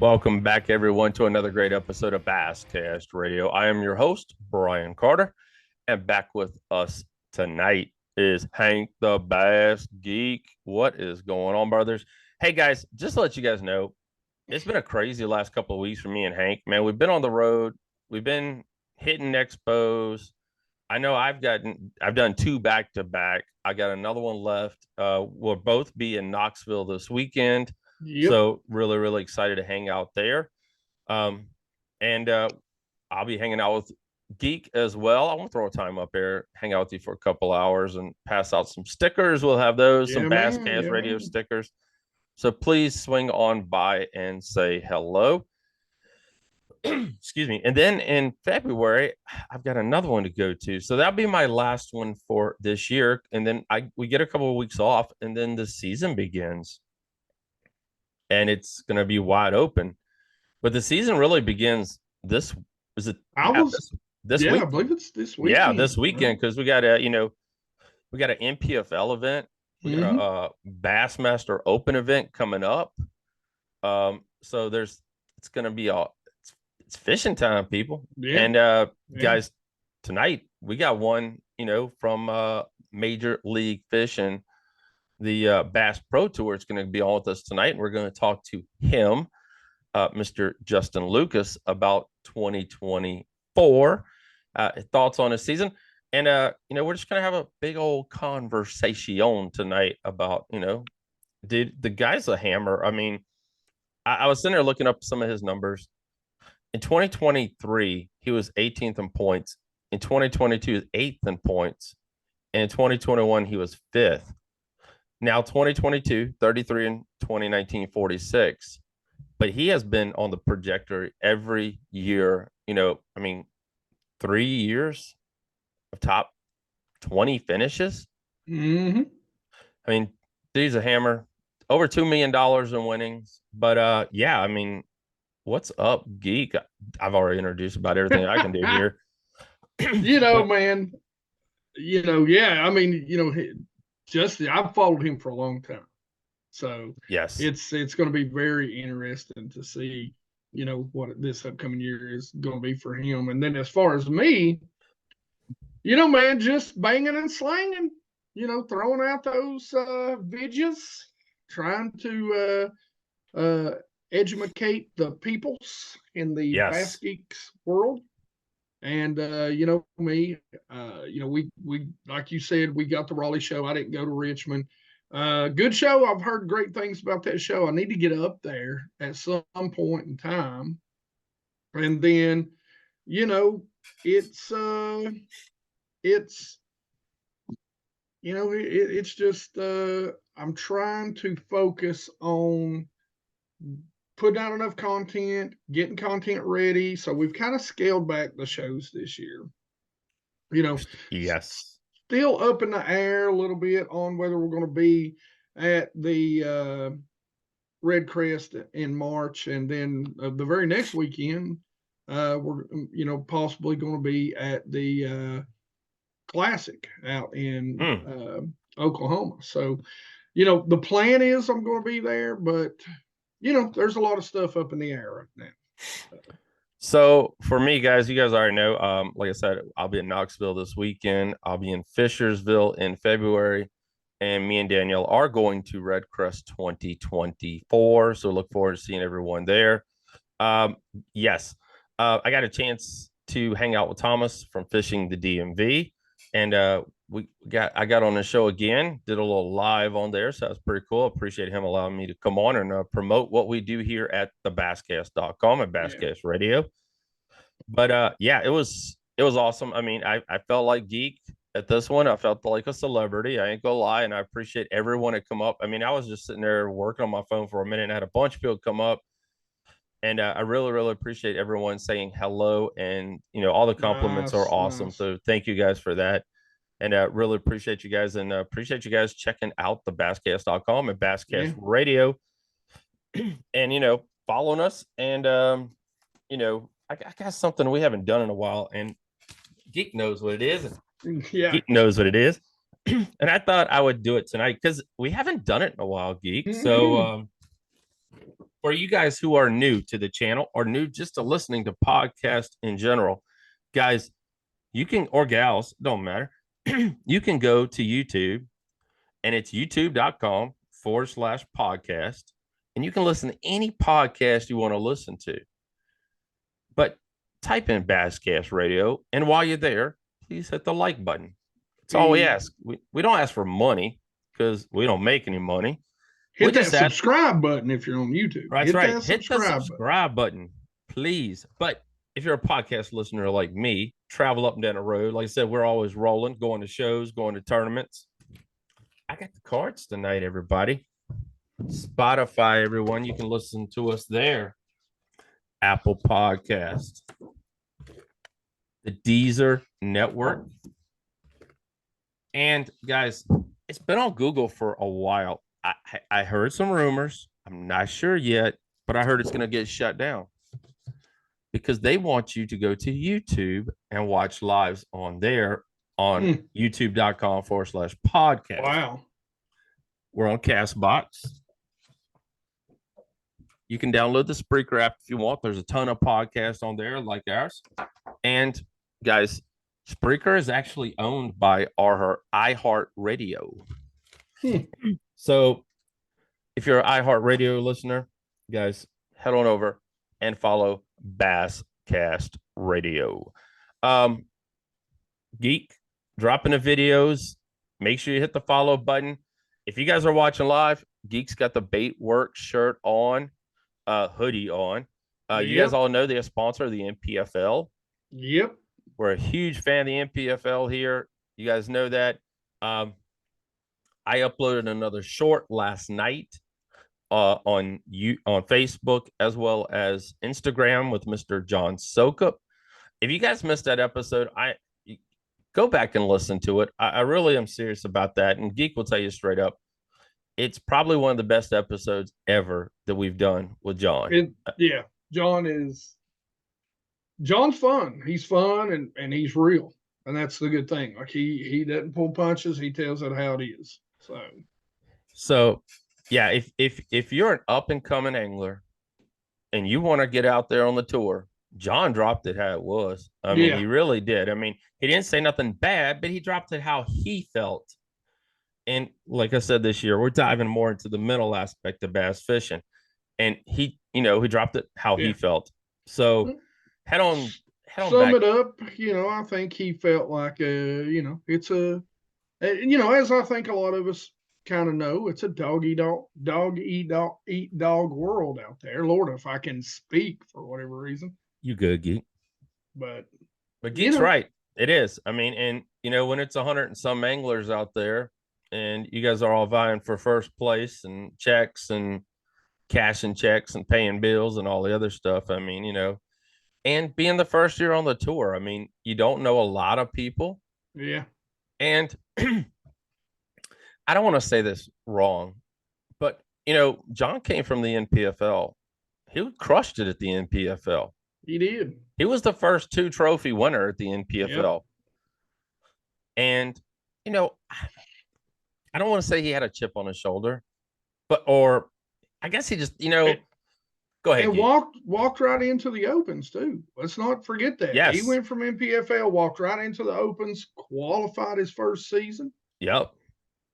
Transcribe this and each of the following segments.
Welcome back, everyone, to another great episode of Basscast Radio. I am your host, Brian Carter, and back with us tonight is Hank the Bass Geek. What is going on, brothers? Hey, guys, just to let you guys know, it's been a crazy last couple of weeks for me and Hank. Man, we've been on the road, we've been hitting expos. I know I've done two back to back. I got another one left. We'll both be in Knoxville this weekend. Yep. So really, really excited to hang out there. Um, and I'll be hanging out with Geek as well. I want to throw a time up there, hang out with you for a couple hours and pass out some stickers. We'll have those, some Yeah, man. Basscast Yeah, radio man. stickers. So please swing on by and say hello. Excuse me. And then in February, I've got another one to go to. So that'll be my last one for this year. And then we get a couple of weeks off, and then the season begins. And it's gonna be wide open. But the season really begins this is it I yeah, was, this yeah, I week. believe it's this Yeah, this weekend, right? weekend because we got an MPFL event. We got Mm-hmm. a Bassmaster Open event coming up. So it's gonna be it's fishing time, people. Yeah, And yeah. guys, tonight we got one, from Major League Fishing, the Bass Pro Tour. It's going to be on with us tonight, and we're going to talk to him, Mr. Justin Lucas, about 2024, thoughts on his season. And we're just gonna have a big old conversation tonight about, dude, the guy's a hammer. I mean, I was sitting there looking up some of his numbers. In 2023, he was 18th in points. In 2022, eighth in points. And in 2021, he was fifth. Now 2022, 33, and 2019, 46. But he has been on the trajectory every year. I mean, 3 years of top 20 finishes. Mm-hmm. I mean, dude's a hammer. Over $2 million in winnings. But yeah, I mean, what's up, Geek? I've already introduced about everything I can do here. But Man. Yeah. I mean, just I've followed him for a long time, so yes, it's going to be very interesting to see, what this upcoming year is going to be for him. And then as far as me, man, just banging and slanging, throwing out those vidges, trying to educate the peoples in the Bass yes. Geeks world. And me, we like you said, we got the Raleigh show. I didn't go to Richmond. Good show. I've heard great things about that show. I need to get up there at some point in time. And then, you know, it's it's it's just I'm trying to focus on putting out enough content, getting content ready. So we've kind of scaled back the shows this year. You know, Yes. still up in the air a little bit on whether we're going to be at the Red Crest in March, and then the very next weekend, we're possibly going to be at the Classic out in Hmm. Oklahoma. So the plan is I'm going to be there, but there's a lot of stuff up in the air right now. So for me, guys, you guys already know. Like I said, I'll be in Knoxville this weekend. I'll be in Fishersville in February, and me and Danielle are going to Red Crest 2024. So look forward to seeing everyone there. Um, yes, I got a chance to hang out with Thomas from Fishing the DMV, and I got on the show again, did a little live on there, so that's pretty cool. Appreciate him allowing me to come on and promote what we do here at the basscast.com and Yeah. Basscast Radio. But yeah, it was awesome. I mean, I felt like Geek at this one. I felt like a celebrity. I ain't gonna lie, and I appreciate everyone that come up. I mean, I was just sitting there working on my phone for a minute and had a bunch of people come up, and I really, really appreciate everyone saying hello, and all the compliments are Nice, awesome. nice. So thank you guys for that, and really appreciate you guys, and appreciate you guys checking out the basscast.com and Basscast Yeah. Radio, and following us, and I got something we haven't done in a while, and Geek knows what it is, and Yeah. Geek knows what it is. And I thought I would do it tonight because we haven't done it in a while, Geek. So Mm-hmm. For you guys who are new to the channel or new just to listening to podcasts in general, guys, you can, or gals, don't matter. You can go to YouTube and it's youtube.com/podcast. And you can listen to any podcast you want to listen to. But type in Basscast Radio. And while you're there, please hit the like button. That's all we ask. We don't ask for money because we don't make any money. Hit that subscribe button if you're on YouTube. That's right. Hit the subscribe button, please. But if you're a podcast listener like me, travel up and down the road. Like I said, we're always rolling, going to shows, going to tournaments. I got the cards tonight, everybody. Spotify, everyone. You can listen to us there. Apple Podcast, the Deezer Network. And guys, it's been on Google for a while. I heard some rumors. I'm not sure yet, but I heard it's going to get shut down because they want you to go to YouTube and watch lives on there on youtube.com/podcast. Wow. We're on Castbox. You can download the Spreaker app if you want. There's a ton of podcasts on there like ours. And guys, Spreaker is actually owned by our iHeartRadio. So if you're an iHeartRadio listener, guys, head on over and follow Basscast Radio. Geek, dropping the videos. Make sure you hit the follow button. If you guys are watching live, Geek's got the Bait Works shirt on, hoodie on. You guys all know they're a sponsor of the NPFL. Yep. We're a huge fan of the NPFL here. You guys know that. I uploaded another short last night on Facebook as well as Instagram with Mr. John Sokup. If you guys missed that episode, go back and listen to it. I really am serious about that. And Geek will tell you straight up, it's probably one of the best episodes ever that we've done with John. Yeah, John's fun. He's fun and he's real. And that's the good thing. Like he doesn't pull punches. He tells it how it is. So yeah, if you're an up and coming angler and you want to get out there on the tour, John dropped it how it was. I mean, he really did. I mean, he didn't say nothing bad, but he dropped it how he felt. And like I said, this year, we're diving more into the mental aspect of bass fishing. And he dropped it how he felt. So head on sum back. It up, I think he felt like it's a as I think a lot of us kind of know, it's a dog eat dog world out there. Lord, if I can speak for whatever reason. You good, Geek. But Geek's right. It is. I mean, and when it's 100 and some anglers out there and you guys are all vying for first place and checks and cashing checks and paying bills and all the other stuff. I mean, and being the first year on the tour, I mean, you don't know a lot of people. Yeah. And I don't want to say this wrong, but, John came from the NPFL. He crushed it at the NPFL. He did. He was the first 2 trophy winner at the NPFL. Yep. And, I don't want to say he had a chip on his shoulder, or I guess he just, go ahead. And walked right into the Opens too. Let's not forget that. Yes. He went from NPFL, walked right into the Opens, qualified his first season. Yep.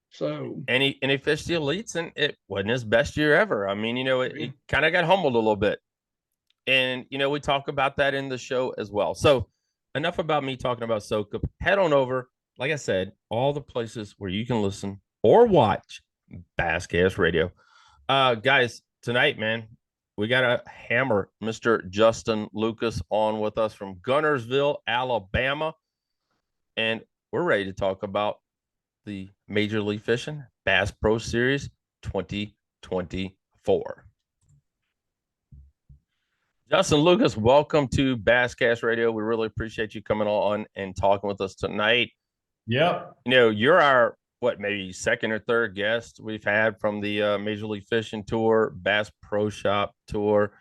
So and he fished the elites, and it wasn't his best year ever. I mean, he kind of got humbled a little bit. And we talk about that in the show as well. So enough about me talking about Sokup. Head on over, like I said, all the places where you can listen or watch Basscast Radio. Guys, tonight, man, we got a hammer, Mr. Justin Lucas, on with us from Gunnersville, Alabama. And we're ready to talk about the Major League Fishing Bass Pro Series 2024. Justin Lucas, welcome to Basscast Radio. We really appreciate you coming on and talking with us tonight. Yep. You're our, maybe second or third guest we've had from the Major League Fishing Tour, Bass Pro Shop Tour.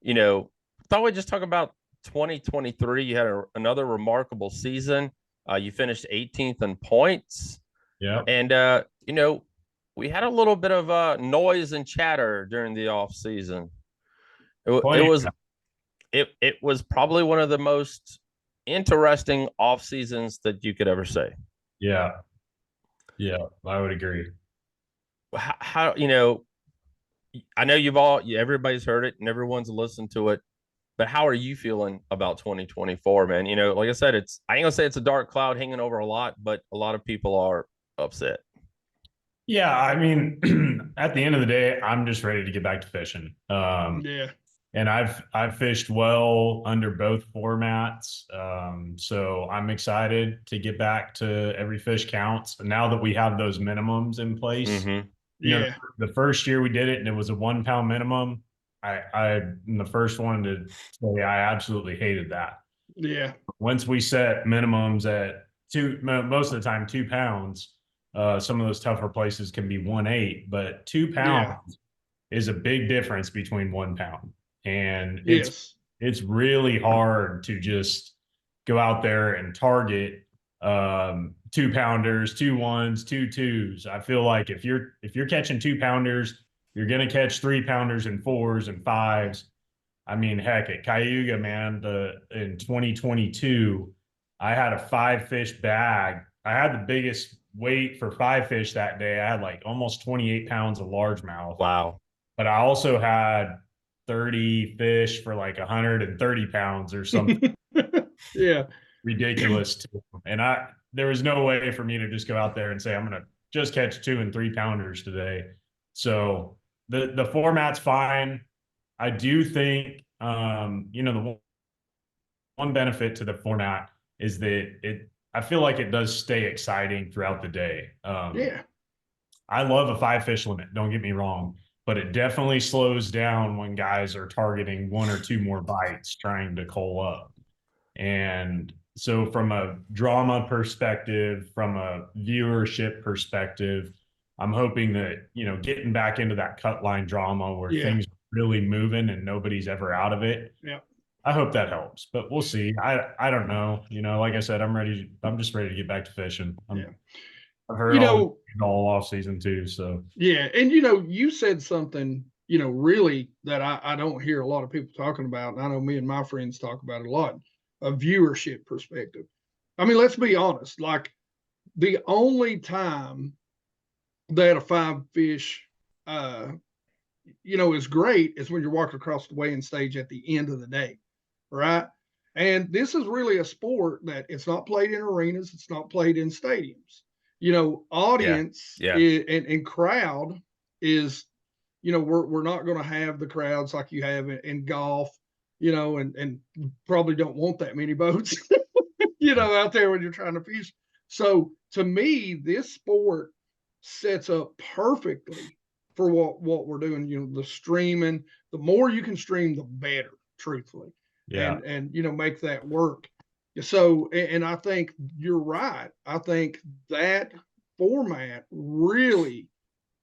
Thought we'd just talk about 2023. You had another remarkable season. You finished 18th in points. Yeah. And, we had a little bit of noise and chatter during the off season. It Plenty. was it was probably one of the most interesting off seasons that you could ever say. Yeah. Yeah, I would agree. How I know everybody's heard it and everyone's listened to it, but how are you feeling about 2024, man? Like I said, I ain't gonna say it's a dark cloud hanging over a lot, but a lot of people are upset. Yeah, I mean, at the end of the day, I'm just ready to get back to fishing. Yeah. And I've fished well under both formats. So I'm excited to get back to every fish counts. And now that we have those minimums in place, Mm-hmm. Yeah. the first year we did it and it was a 1 pound minimum. In the first one to say I absolutely hated that. Yeah. Once we set minimums at most of the time 2 pounds, some of those tougher places can be 1.8, but 2 pounds is a big difference between 1 pound. And Yes. it's really hard to just go out there and target 2 pounders, 2 1s, 2 2s. I feel like if you're catching 2 pounders, you're gonna catch 3 pounders and 4s and 5s. I mean, heck, at Cayuga, man, in 2022, I had a 5 fish bag. I had the biggest weight for 5 fish that day. I had like almost 28 pounds of largemouth, Wow. but I also had 30 fish for like 130 pounds or something Yeah. ridiculous too. And there was no way for me to just go out there and say, I'm going to just catch 2 and 3 pounders today. So the format's fine. I do think, the one benefit to the format is that I feel like it does stay exciting throughout the day. Yeah. I love a 5 fish limit, don't get me wrong, but it definitely slows down when guys are targeting 1 or 2 more bites trying to coal up. And so from a drama perspective, from a viewership perspective, I'm hoping that, getting back into that cut line drama where Yeah. things are really moving and nobody's ever out of it. Yeah. I hope that helps, but we'll see. I don't know. Like I said, I'm just ready to get back to fishing. Yeah. I've heard You know, all off season too. So yeah. And you said something, really that I don't hear a lot of people talking about. And I know me and my friends talk about it a lot, a viewership perspective. I mean, let's be honest, like the only time that a 5 fish is great is when you're walking across the weighing stage at the end of the day, right? And this is really a sport that it's not played in arenas, it's not played in stadiums. Yeah. Audience Yeah. and crowd is, we're not going to have the crowds like you have in golf, and probably don't want that many boats, out there when you're trying to fish. So to me, this sport sets up perfectly for what we're doing. The streaming, the more you can stream, the better, truthfully. yeah, And make that work. So, and I think you're right. I think that format really,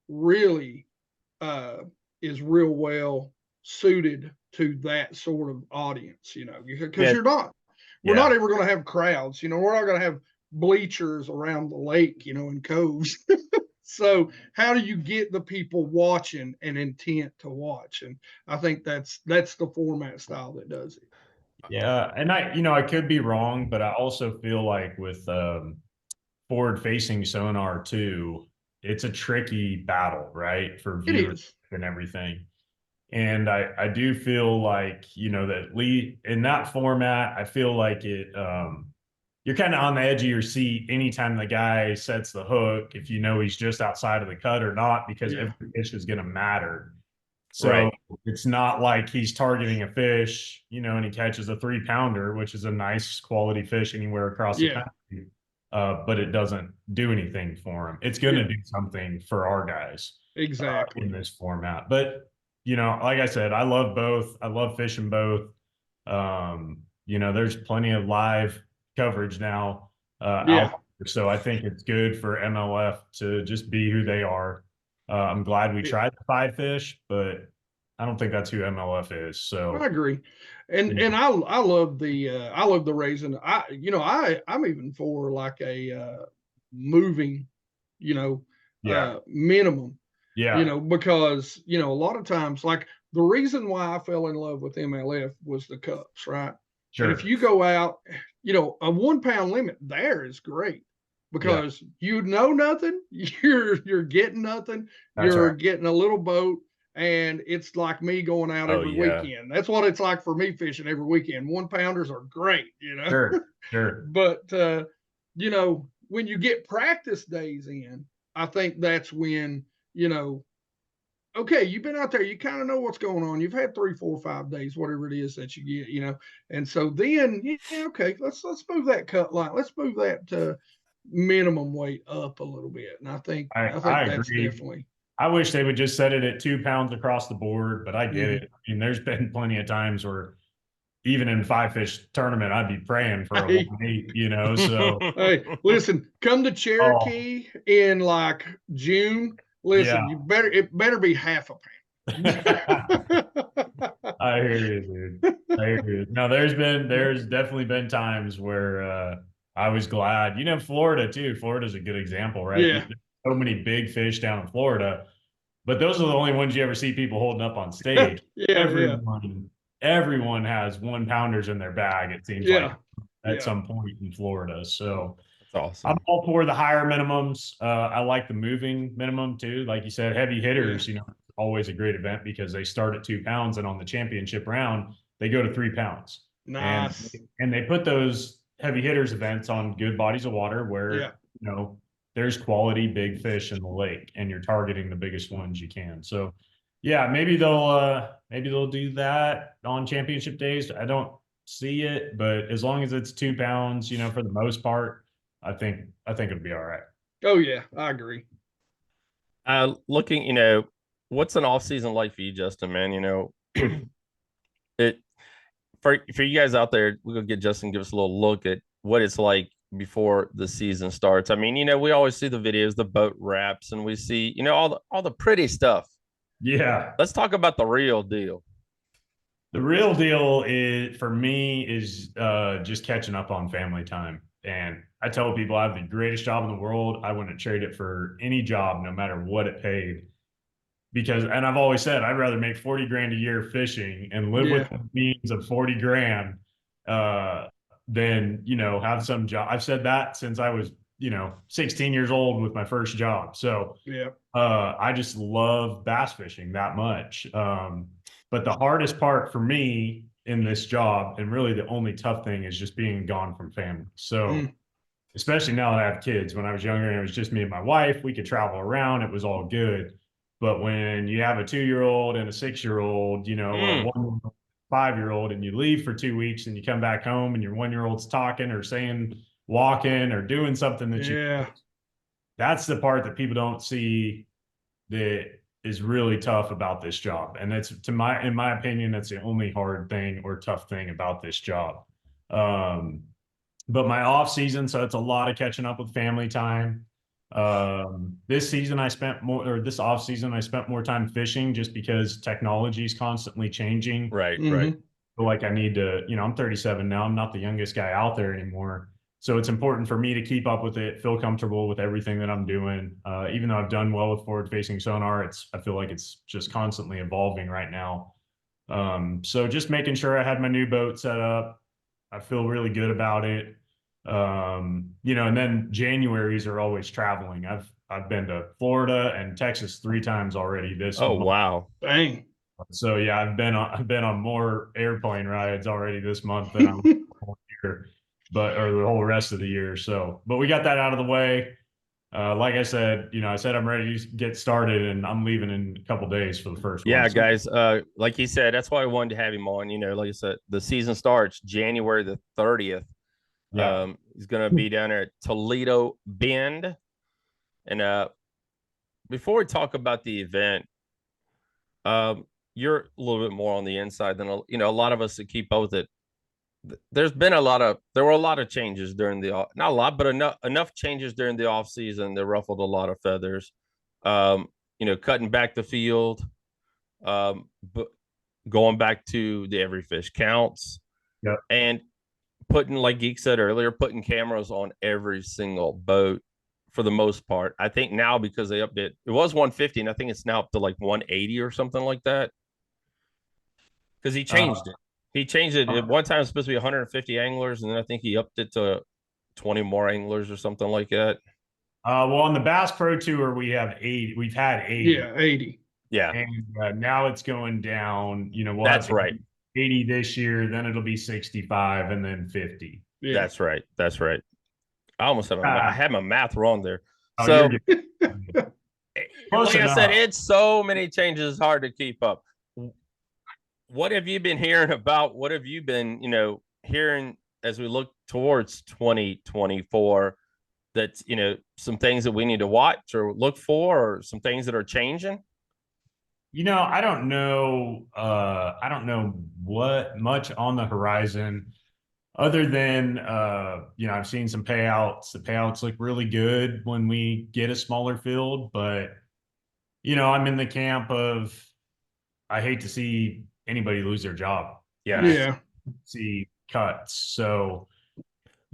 really is real well suited to that sort of audience, because Yeah. we're Yeah. not ever going to have crowds, we're not going to have bleachers around the lake, in coves. So how do you get the people watching and intent to watch? And I think that's the format style that does it. yeah. And I could be wrong, but I also feel like with forward facing sonar too, it's a tricky battle, right? For It viewers is. and everything. And I do feel like, that in that format, I feel like you're kind of on the edge of your seat anytime the guy sets the hook, if he's just outside of the cut or not, because Yeah. every fish is going to matter. So Right. it's not like he's targeting a fish, and he catches a 3 pounder, which is a nice quality fish anywhere across the Yeah. country. But it doesn't do anything for him. It's going to Yeah. do something for our guys Exactly. in this format. But, like I said, I love both. I love fishing both. There's plenty of live coverage now Yeah. out there. So I think it's good for MLF to just be who they are. I'm glad we tried the 5 fish, but I don't think that's who MLF is. So I agree. And I love the raising. I'm even for like a moving, you know, minimum. Yeah. You know, because, you know, a lot of times, like the reason why I fell in love with MLF was the cups, right? Sure. And if you go out, you know, a 1 pound limit there is great because you know nothing, you're getting nothing, That's you're right. getting a little boat, and it's like me going out Oh, every yeah. weekend. That's what it's like for me fishing every weekend. 1 pounders are great, you know. Sure. But you know, when you get practice days in, I think that's when, you know, okay, you've been out there, you kind of know what's going on. You've had 3, 4, 5 days, whatever it is that you get, you know. And so then, yeah, okay, let's move that cut line. Let's move that minimum weight up a little bit. And I think I that's agree. definitely. I wish they would just set it at 2 pounds across the board, but I get Mhm. it. I mean, there's been plenty of times where even in 5 fish tournament, I'd be praying for a Hey. 1-8, you know. So Hey, listen, come to Cherokee in like June. Listen, it better be half a pound. I hear you, dude. I hear you. No, there's definitely been times where I was glad. You know, Florida too. Florida's a good example, right? Yeah. There's so many big fish down in Florida, but those are the only ones you ever see people holding up on stage. Yeah. Everyone has 1 pounders in their bag, it seems like, Yeah. at some point in Florida. So That's awesome. I'm all for the higher minimums. I like the moving minimum too. Like you said, heavy hitters, you know, always a great event because they start at 2 pounds and on the championship round, they go to 3 pounds. Nice. And they put those heavy hitters events on good bodies of water where, Yeah. you know, there's quality big fish in the lake and you're targeting the biggest ones you can. So yeah, maybe they'll do that on championship days. I don't see it, but as long as it's 2 pounds, you know, for the most part, I think it'll be all right. Oh yeah, I agree. Looking, you know, what's an off season like for you, Justin, man? You know, it for you guys out there, we're gonna get Justin give us a little look at what it's like before the season starts. I mean, you know, we always see the videos, the boat wraps, and we see, you know, all the pretty stuff. Yeah. Let's talk about the real deal. The real deal is for me is just catching up on family time. And I tell people I have the greatest job in the world. I wouldn't trade it for any job, no matter what it paid. Because, and I've always said, I'd rather make 40 grand a year fishing and live with the means of 40 grand than, you know, have some job. I've said that since I was, you know, 16 years old with my first job. So I just love bass fishing that much. But the hardest part for me in this job, and really the only tough thing, is just being gone from family. So especially now that I have kids, when I was younger and it was just me and my wife, we could travel around. It was all good. But when you have a 2-year-old and a 6-year-old, you know, or a 5-year-old, and you leave for 2 weeks and you come back home and your 1-year-old's talking or saying, walking or doing something that that's the part that people don't see that is really tough about this job. And that's in my opinion, that's the only hard thing or tough thing about this job. But my off season, so it's a lot of catching up with family time. This off season, I spent more time fishing just because technology is constantly changing. Right. Like I need to, you know, I'm 37 now. I'm not the youngest guy out there anymore. So it's important for me to keep up with it, feel comfortable with everything that I'm doing. Even though I've done well with forward facing sonar, I feel like it's just constantly evolving right now. So just making sure I had my new boat set up. I feel really good about it. You know, and then Januaries are always traveling. I've been to Florida and Texas 3 times already this month. Wow. Dang. So yeah, I've been on more airplane rides already this month than I'm here, or the whole rest of the year. So, but we got that out of the way. Like I said, you know, I said I'm ready to get started, and I'm leaving in a couple days for the first one. Yeah, guys. Like he said, that's why I wanted to have him on. You know, like I said, the season starts January the 30th. He's gonna be down there at Toledo Bend. And before we talk about the event, you're a little bit more on the inside than you know. A lot of us that keep up with it. There were a lot of changes during not a lot, but enough changes during the off season that ruffled a lot of feathers. You know, cutting back the field, but going back to the every fish counts, and putting, like Geek said earlier, putting cameras on every single boat for the most part. I think now because they upped it, it was 150, and I think it's now up to like 180 or something like that. Because he changed it. He changed it. At one time, it was supposed to be 150 anglers, and then I think he upped it to 20 more anglers or something like that. Well, on the Bass Pro Tour, we have 80. We've had 80. Yeah, 80. Yeah, And now it's going down. You know, we'll that's have right. 80 this year, then it'll be 65, and then 50. Yeah. That's right. That's right. I almost have I had my math wrong there. Oh, So, Close like I said, enough. it's so many changes, it's hard to keep up. What have you been hearing about? What have you been, hearing as we look towards 2024? That's, some things that we need to watch or look for, or some things that are changing. I don't know. I don't know what much on the horizon, other than I've seen some payouts. The payouts look really good when we get a smaller field, but I'm in the camp of I hate to see anybody lose their job. Yeah. See cuts. So,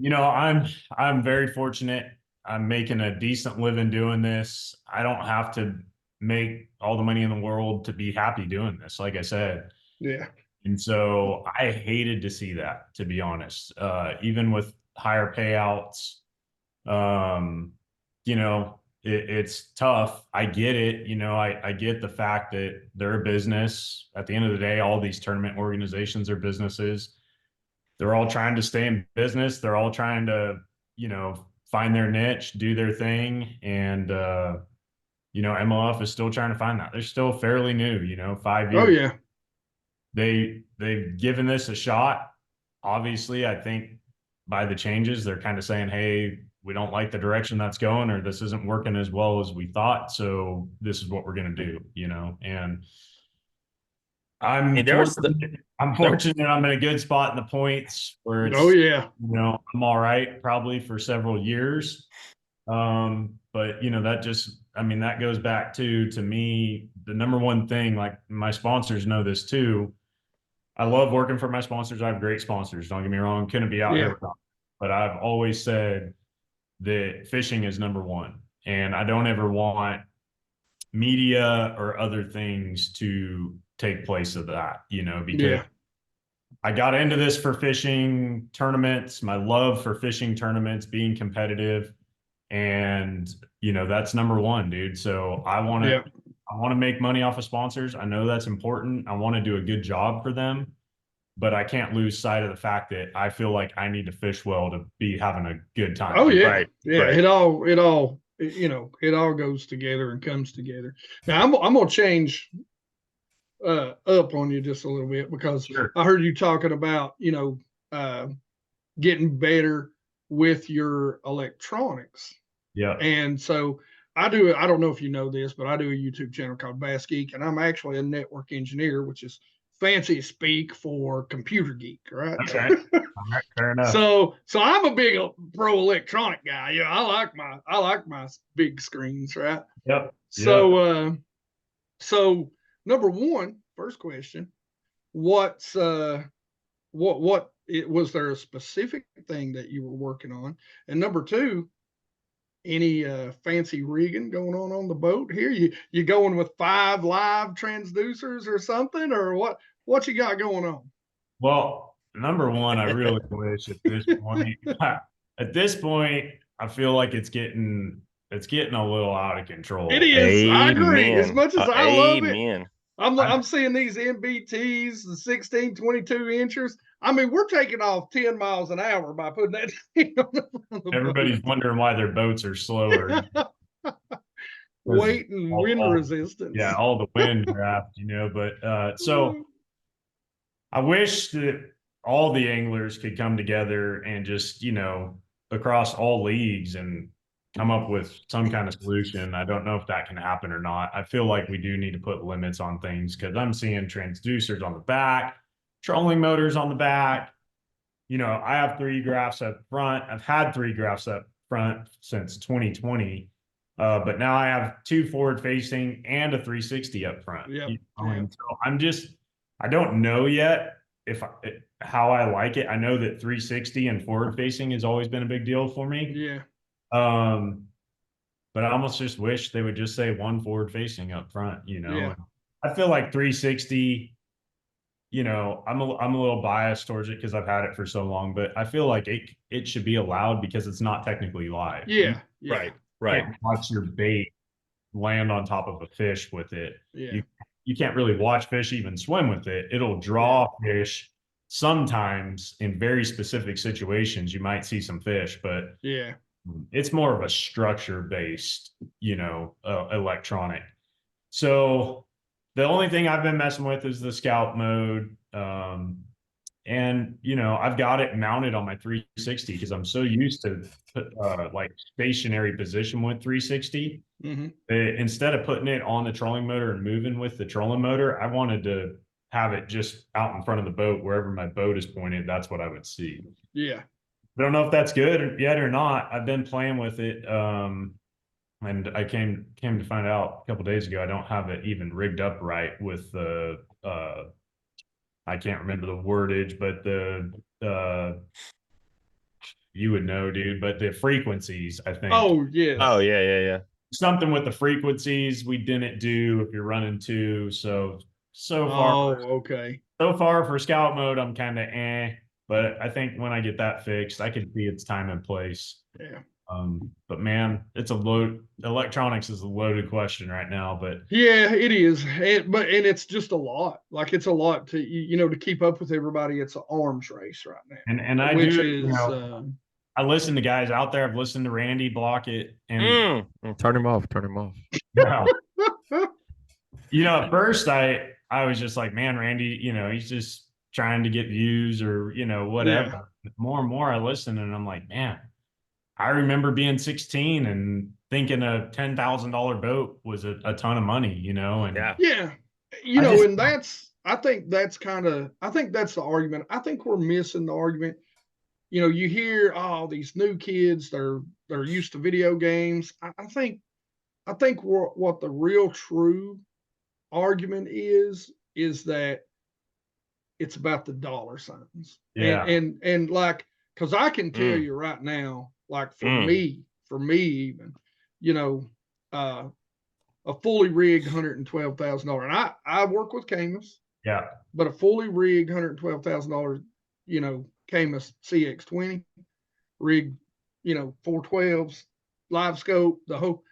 I'm very fortunate. I'm making a decent living doing this. I don't have to make all the money in the world to be happy doing this, like I said. Yeah. And so I hated to see that, to be honest. Even with higher payouts, it's tough. I get it. I get the fact that they're a business. At the end of the day, all these tournament organizations are businesses. They're all trying to stay in business. They're all trying to, find their niche, do their thing. And, MLF is still trying to find that. They're still fairly new, 5 years. Oh, yeah. They've given this a shot. Obviously, I think by the changes, they're kind of saying, hey, we don't like the direction that's going, or this isn't working as well as we thought. So this is what we're going to do, and I'm fortunate I'm in a good spot in the points where it's, I'm all right, probably for several years. But that goes back to me, the number one thing, like my sponsors know this too. I love working for my sponsors. I have great sponsors. Don't get me wrong. Couldn't be out here. But I've always said that fishing is number one. And I don't ever want media or other things to take place of that, because I got into this for fishing tournaments, my love for fishing tournaments, being competitive. And, that's number one, dude. So I want to make money off of sponsors. I know that's important. I want to do a good job for them, but I can't lose sight of the fact that I feel like I need to fish well to be having a good time. Oh yeah. Right. Yeah. Right. It all goes together and comes together. Now I'm going to change up on you just a little bit, because I heard you talking about, getting better with your electronics. Yeah. And so I don't know if you know this, but I do a YouTube channel called Bass Geek, and I'm actually a network engineer, which is fancy speak for computer geek, right? Okay. All right, fair enough. So I'm a big pro electronic guy. Yeah, I like my big screens, right? Yep. So so number one, first question, was there a specific thing that you were working on? And number two, any fancy rigging going on the boat here? You going with 5 live transducers or something, or what you got going on? Well, number one, I really wish at this point, I feel like it's getting a little out of control. It is. Amen. I agree. As much as I love it, I'm seeing these MBTs, the 16, 22 inchers. I mean, we're taking off 10 miles an hour by putting that thing on the Everybody's boat. wondering why their boats are slower. Weight and wind resistance. Yeah, all the wind draft, but so I wish that all the anglers could come together and just, across all leagues and come up with some kind of solution. I don't know if that can happen or not. I feel like we do need to put limits on things, because I'm seeing transducers on the back, trolling motors on the back. I have 3 graphs up front. I've had 3 graphs up front since 2020. But now I have 2 forward facing and a 360 up front. Yep. And so I don't know yet how I like it. I know that 360 and forward facing has always been a big deal for me. Yeah. but I almost just wish they would just say one forward facing up front, you know. Yeah. I feel like 360, you know, I'm a little biased towards it because I've had it for so long, but I feel like it should be allowed because it's not technically live. You Yeah. Yeah. Right. can't watch your bait land on top of a fish with it. Yeah. You can't really watch fish even swim with it. It'll draw fish sometimes in very specific situations. You might see some fish, but Yeah. it's more of a structure based, you know, electronic. So the only thing I've been messing with is the scout mode. And you know, I've got it mounted on my 360 because I'm so used to like stationary position with 360. Mm-hmm. Instead of putting it on the trolling motor and moving with the trolling motor, I wanted to have it just out in front of the boat, wherever my boat is pointed. That's what I would see. Yeah. I don't know if that's good yet or not. I've been playing with it. And I came to find out a couple days ago, I don't have it even rigged up right with the I can't remember the wordage, but you would know, dude, but the frequencies, I think. Oh, yes. Oh yeah. Something with the frequencies we didn't do if you're running two. So Oh, okay. so far for scout mode, I'm kind of but I think when I get that fixed, I can see its time and place. Yeah. But man, electronics is a loaded question right now, but Yeah, it is. But it's just a lot. Like it's a lot to to keep up with everybody. It's an arms race right now. and I which do, is you know, I listen to guys out there. I've listened to Randy block it, and Turn him off. Turn him off. you know, at first I was just like, man, Randy, you know, he's just trying to get views or you know whatever. But more and more I listen, and I'm like, man, I remember being 16 and thinking a $10,000 boat was a ton of money, you know, and yeah, and I think that's the argument. I think we're missing the argument. You hear these new kids, they're used to video games. I think what the real true argument is that it's about the dollar signs. Yeah. And like, because I can tell you right now, like for me even, a fully rigged $112,000. And I work with Camus. Yeah. But a fully rigged $112,000, Camus CX20 rigged, 412s, live scope, the whole.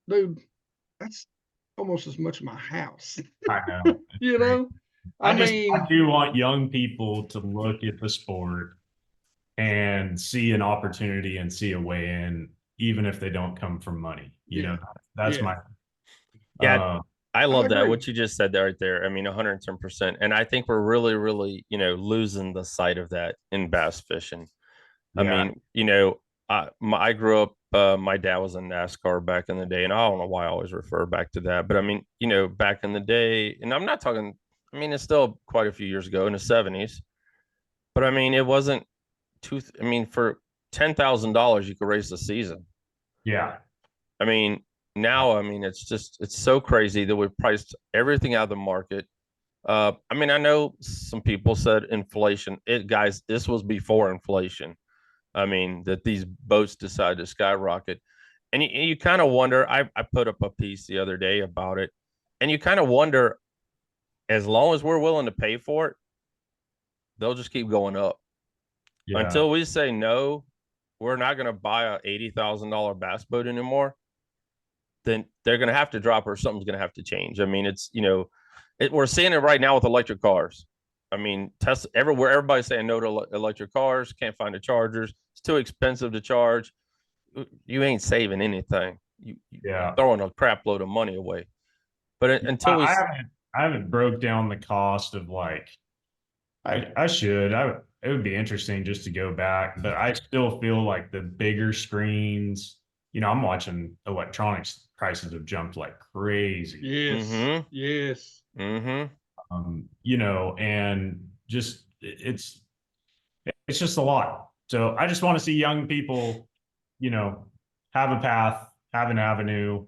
Dude, that's almost as much of my house. I know. I do want young people to look at the sport and see an opportunity and see a way in, even if they don't come from money. You know, that's my. I love that. What you just said there, right there. I mean, 110%. And I think we're really, really, losing the sight of that in bass fishing. I mean, I grew up, my dad was in NASCAR back in the day, and I don't know why I always refer back to that. But I mean, back in the day, and I'm not talking, I mean, it's still quite a few years ago in the 70s. But I mean, it wasn't for $10,000, you could race the season. Yeah. I mean, now, it's so crazy that we've priced everything out of the market. I mean, I know some people said inflation. Guys, this was before inflation. I mean, that these boats decided to skyrocket. And you kind of wonder, I put up a piece the other day about it, and you kind of wonder, as long as we're willing to pay for it, they'll just keep going up. Yeah. Until we say, no, we're not going to buy a $80,000 bass boat anymore, then they're going to have to drop or something's going to have to change. I mean, it's, we're seeing it right now with electric cars. I mean, Tesla, everywhere, everybody's saying no to electric cars, can't find the chargers. It's too expensive to charge. You ain't saving anything. You're throwing a crap load of money away. But until I haven't broke down the cost of I should. It would be interesting just to go back, but I still feel like the bigger screens, I'm watching electronics prices have jumped like crazy. Yes. Mm-hmm. Yes. Mm-hmm. And just it's just a lot. So I just want to see young people, have a path, have an avenue,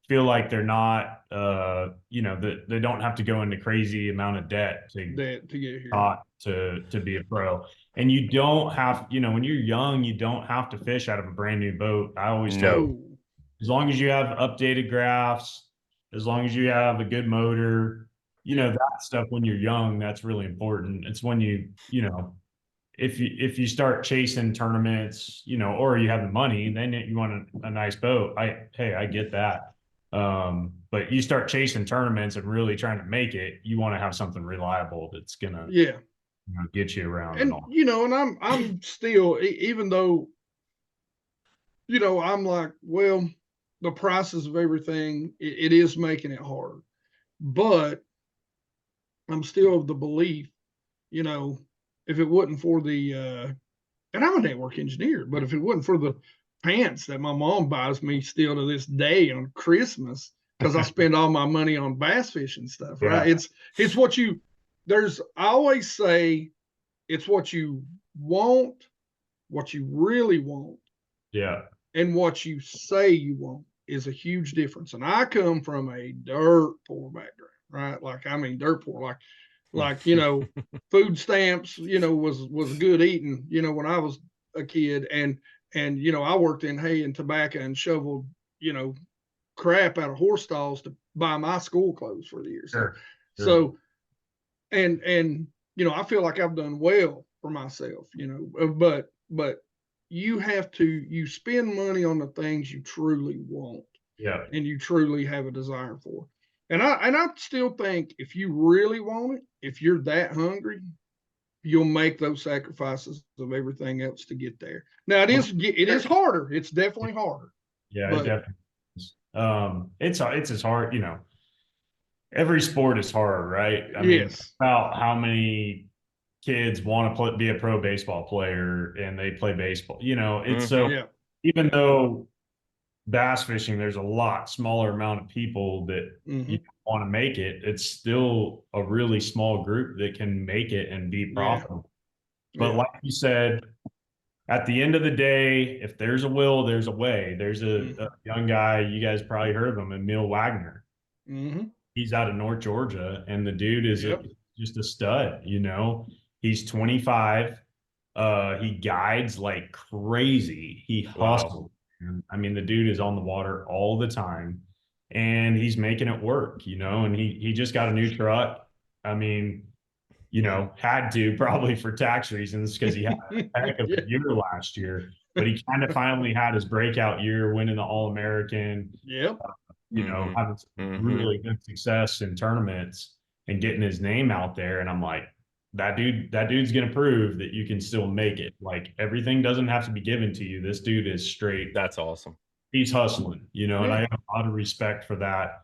feel like they're not you know, that they don't have to go into crazy amount of debt to That to get here. to be a pro. And you don't have, you know, when you're young, you don't have to fish out of a brand new boat. I always tell No. you, as long as you have updated graphs, as long as you have a good motor, you know, that stuff when you're young, that's really important. It's when you know, if you start chasing tournaments, you know, or you have the money, then you want a nice boat. I get that. But you start chasing tournaments and really trying to make it, you want to have something reliable that's gonna, Yeah. you know, get you around and And all. you know, and I'm still, even though, you know, I'm like, well, the prices of everything, it is making it hard. But I'm still of the belief, you know, if it wasn't for the and I'm a network engineer, but if it wasn't for the pants that my mom buys me still to this day on Christmas, because I spend all my money on bass fishing stuff, right? Yeah. It's what you I always say it's what you want, what you really want, Yeah. and what you say you want is a huge difference. And I come from a dirt poor background, right? Like I mean dirt poor, like you know, food stamps, you know, was good eating, you know, when I was a kid, and you know, I worked in hay and tobacco and shoveled, you know, crap out of horse stalls to buy my school clothes for the year. Sure. So and you know, I feel like I've done well for myself, you know, but you spend money on the things you truly want Yeah. and you truly have a desire for. And I still think if you really want it, if you're that hungry, you'll make those sacrifices of everything else to get there. Now it is harder. It's definitely harder. Yeah, But it definitely is. It's as hard, you know, every sport is hard, right? I mean, yes. about how many kids want to be a pro baseball player and they play baseball. You know, it's so Yeah. even though bass fishing, there's a lot smaller amount of people that Mm-hmm. you want to make it. It's still a really small group that can make it and be profitable. But Yeah. like you said, at the end of the day, if there's a will, there's a way. There's a young guy, you guys probably heard of him, Emil Wagner. Mm-hmm. He's out of North Georgia, and the dude is Yep. just a stud, you know. He's 25. He guides like crazy. He hustles. Wow. I mean, the dude is on the water all the time, and he's making it work, you know. And he just got a new truck. I mean, you know, had to probably for tax reasons because he had a heck of a year last year. But he kind of finally had his breakout year, winning the All American. Yep. You know, having some really good success in tournaments and getting his name out there. And I'm like, that dude's gonna prove that you can still make it. Like everything doesn't have to be given to you. This dude is straight. That's awesome. He's hustling, you know, and I have a lot of respect for that.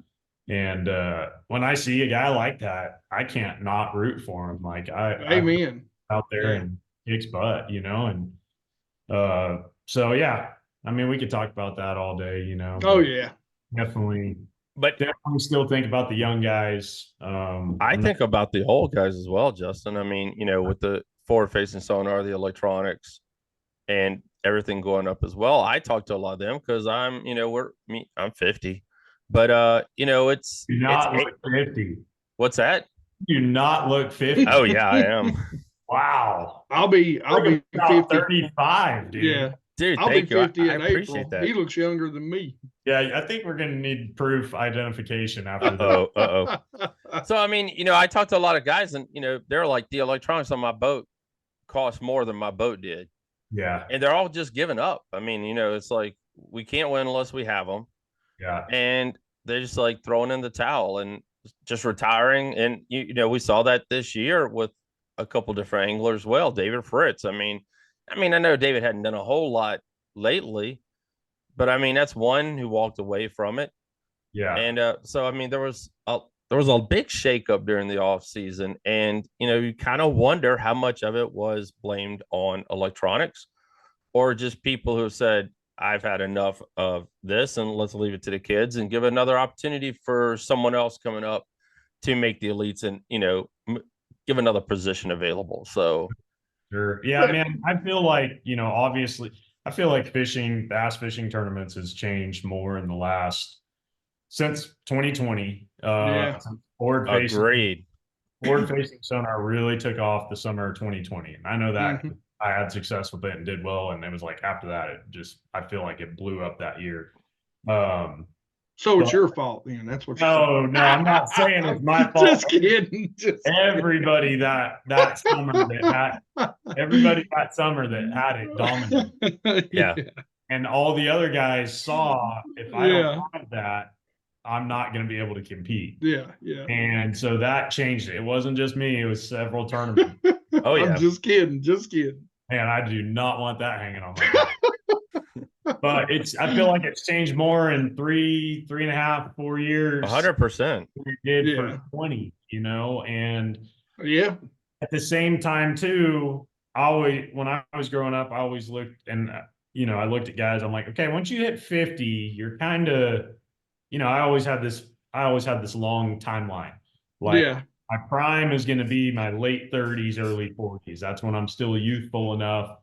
And when I see a guy like that, I can't not root for him. Like Amen. out there and kicks butt, you know, and so yeah, I mean, we could talk about that all day, you know. Oh yeah, definitely. But Definitely still think about the young guys. I think about the old guys as well, Justin. I mean, you know, with the forward facing sonar, the electronics, and everything going up as well. I talk to a lot of them because I'm, you know, I'm 50, but you know, it's not look 50. What's that? You not look 50. Oh yeah, I am. Wow. I'll be 50. 35, dude. Yeah. Dude, I'll be thank you. 50 I in appreciate April. that. He looks younger than me. Yeah, I think we're gonna need proof identification after that. So I mean, you know, I talked to a lot of guys, and you know, they're like, the electronics on my boat cost more than my boat did. Yeah. And they're all just giving up. I mean, you know, it's like we can't win unless we have them. Yeah. And they're just like throwing in the towel and just retiring. And you know, we saw that this year with a couple different anglers. Well, David Fritz. I mean, I know David hadn't done a whole lot lately, but I mean, that's one who walked away from it. Yeah. And so I mean, there was a big shakeup during the off season, and you know, you kind of wonder how much of it was blamed on electronics, or just people who said, "I've had enough of this, and let's leave it to the kids and give another opportunity for someone else coming up to make the elites, and you know, give another position available." So, sure, yeah, man, I feel like, you know, obviously, I feel like bass fishing tournaments has changed more in the last since 2020. Yeah. Forward facing Agreed. sonar really took off the summer of 2020. And I know that Mhm. I had success with it and did well. And it was like after that, I feel like it blew up that year. So it's But your fault then. That's what you're saying. no, I'm not saying it's my fault. Just kidding. Just Everybody that summer everybody that summer that had it dominated. Yeah. And all the other guys saw, if I don't Yeah. have that, I'm not going to be able to compete. Yeah. Yeah. And so that changed it. It wasn't just me, it was several tournaments. Oh, yeah. I'm just kidding. Just kidding. And I do not want that hanging on my back. But I feel like it's changed more in 3.5, 4 years 100%. than it did Yeah. for 20, and Yeah. at the same time too, when I was growing up, I always looked and I looked at guys, I'm like, okay, once you hit 50, you're kind of, I always had this long timeline. Like Yeah. my prime is going to be my late 30s, early 40s. That's when I'm still youthful enough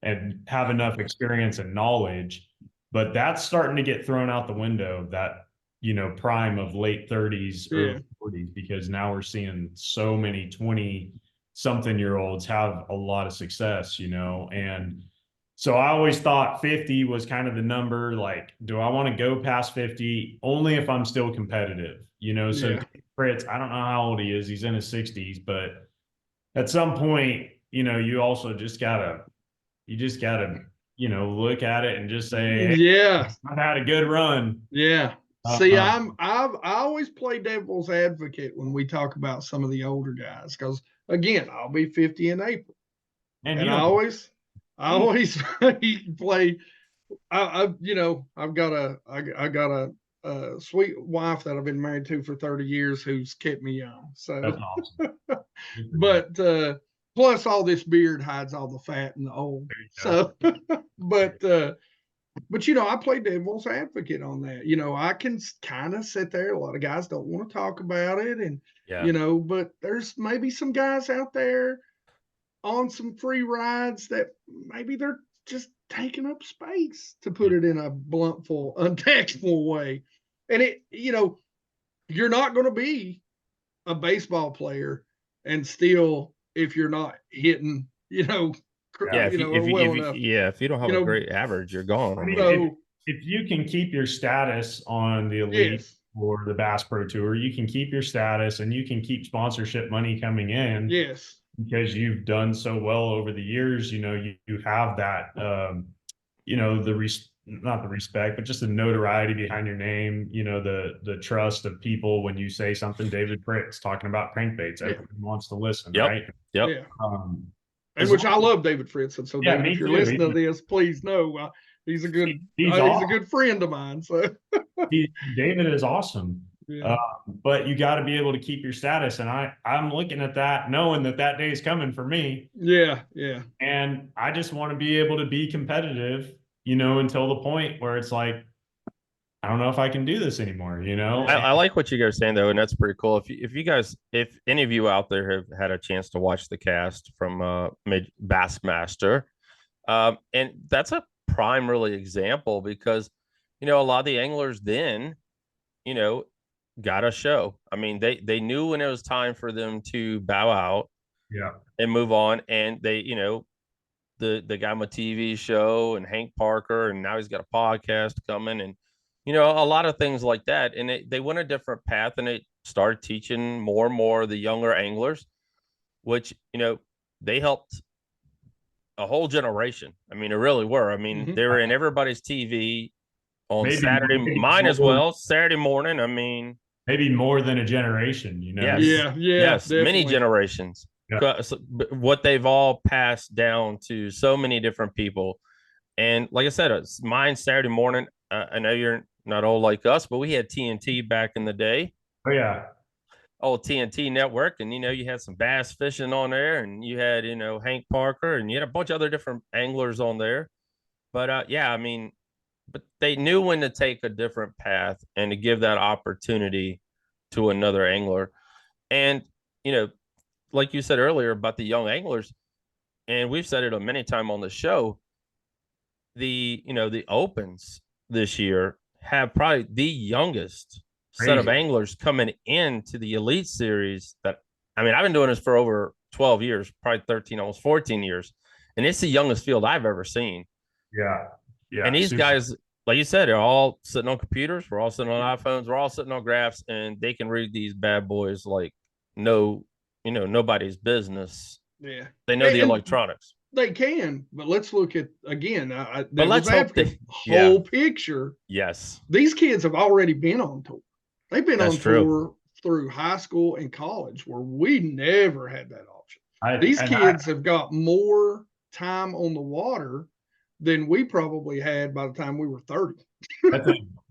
and have enough experience and knowledge. But that's starting to get thrown out the window, that, prime of late 30s, early 40s, because now we're seeing so many 20 something year olds have a lot of success, and so I always thought 50 was kind of the number. Like, do I want to go past 50? Only if I'm still competitive, So Yeah. Fritz, I don't know how old he is. He's in his 60s, but at some point, you also just gotta, look at it and just say, hey, Yeah. I've had a good run. Yeah. See, I always play devil's advocate when we talk about some of the older guys, because again, I'll be 50 in April, and I always play. I've got a sweet wife that I've been married to for 30 years who's kept me young. So that's awesome. but plus all this beard hides all the fat and the old. So but I play devil's advocate on that. I can kind of sit there. A lot of guys don't want to talk about it, and Yeah. but there's maybe some guys out there on some free rides that maybe they're just taking up space, to put it in a bluntful, untactful way. And you're not going to be a baseball player and still, if you're not hitting, Yeah. If you, if you don't have a great average, you're gone. I mean, So, if you can keep your status on the elite yes, or the Bass Pro Tour, you can keep your status and you can keep sponsorship money coming in. yes, Because you've done so well over the years, you have that, not the respect, but just the notoriety behind your name, the trust of people when you say something. David Fritz talking about crankbaits, everyone wants to listen, right? Yep. Yeah. And which I love David Fritz. And so, David, if you're listening to this, please know he's a good he's a good friend of mine. So David is awesome. Yeah. But you got to be able to keep your status, and I'm looking at that, knowing that day is coming for me. Yeah. And I just want to be able to be competitive, until the point where it's like, I don't know if I can do this anymore. I like what you guys are saying though, and that's pretty cool. If any of you out there have had a chance to watch the cast from Bassmaster, and that's a prime really example, because a lot of the anglers then, got a show. I mean, they knew when it was time for them to bow out, and move on. And they, the guy on a TV show, and Hank Parker, and now he's got a podcast coming, and a lot of things like that. And they went a different path, and they started teaching more and more of the younger anglers, which they helped a whole generation. I mean, it really were. I mean, they were in everybody's TV on Saturday, mine as well, Saturday morning. I mean, maybe more than a generation, Yes. Yes, definitely. many generations. What they've all passed down to so many different people. And like I said, it's mine Saturday morning. I know you're not old like us, but we had TNT back in the day. Oh yeah. Old TNT network. And you had some bass fishing on there, and you had Hank Parker, and you had a bunch of other different anglers on there. But I mean, but they knew when to take a different path and to give that opportunity to another angler. And like you said earlier about the young anglers, and we've said it many times on the show, the opens this year have probably the youngest set of Crazy. anglers coming into the elite series that, I mean, I've been doing this for over 12 years, probably 13, almost 14 years. And it's the youngest field I've ever seen. Yeah. And Yeah. these Super. guys, like you said, they're all sitting on computers. We're all sitting on iPhones. We're all sitting on graphs, and they can read these bad boys like nobody's business. Yeah. They know the And electronics. they can, but let's look at again. But Devil's let's hope advocate, they, whole picture. yes, These kids have already been on tour. They've been that's on true. tour through high school and college, where we never had that option. I, These and kids have got more time on the water than we probably had by the time we were 30.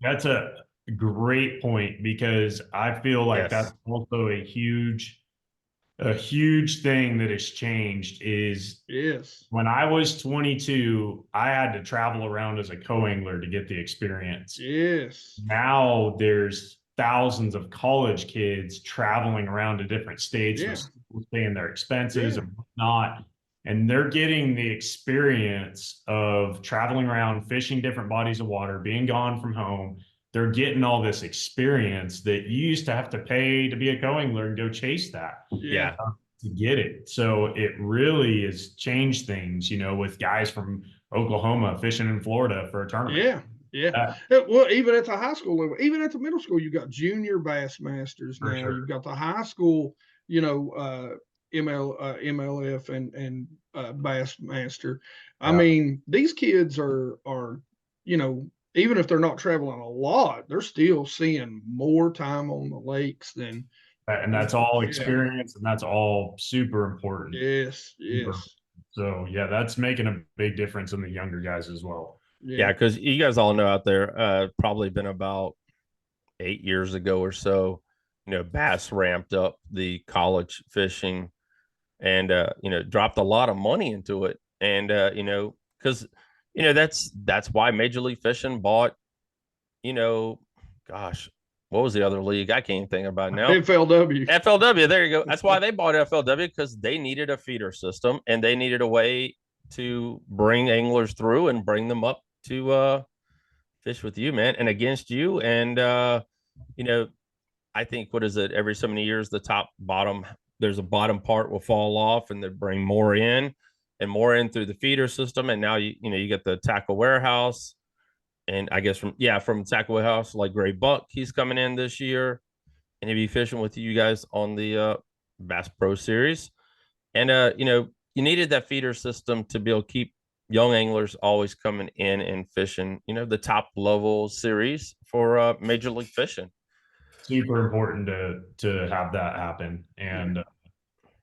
that's a great point, because I feel like Yes. that's also a huge thing that has changed. Is Yes. when I was 22, I had to travel around as a co-angler to get the experience. Yes. Now there's thousands of college kids traveling around to different states Yeah. with schools paying their expenses Yeah. and whatnot. And they're getting the experience of traveling around, fishing different bodies of water, being gone from home. They're getting all this experience that you used to have to pay to be a co-angler and go chase that Yeah. to get it. So it really has changed things, with guys from Oklahoma fishing in Florida for a tournament. Yeah. Yeah. Well, even at the high school level, even at the middle school, you've got junior bass masters now. Sure. You've got the high school, MLF and bass master. I mean, these kids are even if they're not traveling a lot, they're still seeing more time on the lakes than. And that's all experience, and that's all super important. Yes. Yes. So yeah, that's making a big difference in the younger guys as well. Yeah, because you guys all know out there, probably been about 8 years ago or so, Bass ramped up the college fishing and dropped a lot of money into it. And because that's why Major League Fishing bought, gosh, what was the other league? I can't think about it now. FLW. FLW, there you go. That's why they bought FLW, because they needed a feeder system and they needed a way to bring anglers through and bring them up to fish with you, man, and against you. And I think, what is it, every so many years the bottom there's a bottom part will fall off, and they bring more in and more in through the feeder system. And now you get the tackle warehouse, and I guess from tackle warehouse, like Gray Buck, he's coming in this year, and he'll be fishing with you guys on the Bass Pro Series. And you needed that feeder system to be able to keep young anglers always coming in and fishing, the top level series for Major League Fishing. Super important to have that happen. And